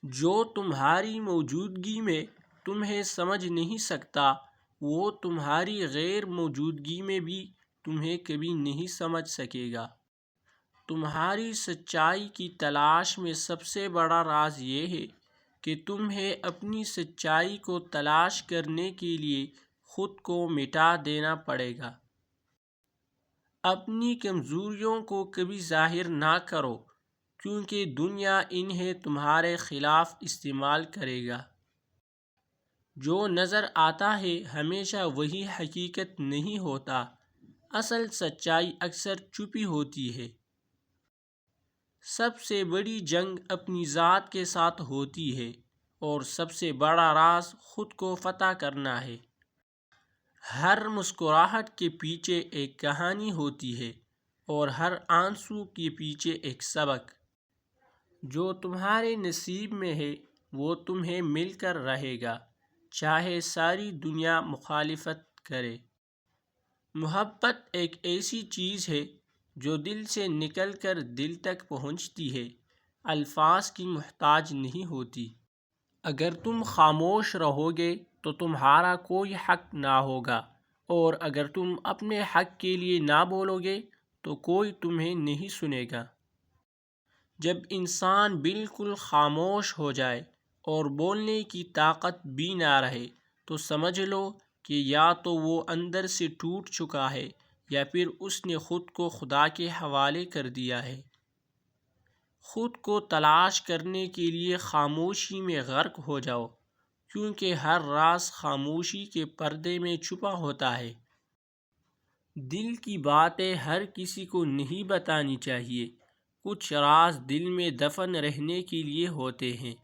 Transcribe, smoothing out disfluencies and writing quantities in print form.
جو تمہاری موجودگی میں تمہیں سمجھ نہیں سکتا وہ تمہاری غیر موجودگی میں بھی تمہیں کبھی نہیں سمجھ سکے گا۔ تمہاری سچائی کی تلاش میں سب سے بڑا راز یہ ہے کہ تمہیں اپنی سچائی کو تلاش کرنے کے لیے خود کو مٹا دینا پڑے گا۔ اپنی کمزوریوں کو کبھی ظاہر نہ کرو، کیونکہ دنیا انہیں تمہارے خلاف استعمال کرے گا۔ جو نظر آتا ہے ہمیشہ وہی حقیقت نہیں ہوتا، اصل سچائی اکثر چھپی ہوتی ہے۔ سب سے بڑی جنگ اپنی ذات کے ساتھ ہوتی ہے، اور سب سے بڑا راز خود کو فتح کرنا ہے۔ ہر مسکراہٹ کے پیچھے ایک کہانی ہوتی ہے، اور ہر آنسو کے پیچھے ایک سبق۔ جو تمہارے نصیب میں ہے وہ تمہیں مل کر رہے گا، چاہے ساری دنیا مخالفت کرے۔ محبت ایک ایسی چیز ہے جو دل سے نکل کر دل تک پہنچتی ہے، الفاظ کی محتاج نہیں ہوتی۔ اگر تم خاموش رہو گے تو تمہارا کوئی حق نہ ہوگا، اور اگر تم اپنے حق کے لیے نہ بولو گے تو کوئی تمہیں نہیں سنے گا۔ جب انسان بالکل خاموش ہو جائے اور بولنے کی طاقت بھی نہ رہے تو سمجھ لو کہ یا تو وہ اندر سے ٹوٹ چکا ہے یا پھر اس نے خود کو خدا کے حوالے کر دیا ہے۔ خود کو تلاش کرنے کے لیے خاموشی میں غرق ہو جاؤ، کیونکہ ہر راز خاموشی کے پردے میں چھپا ہوتا ہے۔ دل کی باتیں ہر کسی کو نہیں بتانی چاہیے، کچھ راز دل میں دفن رہنے کے لیے ہوتے ہیں۔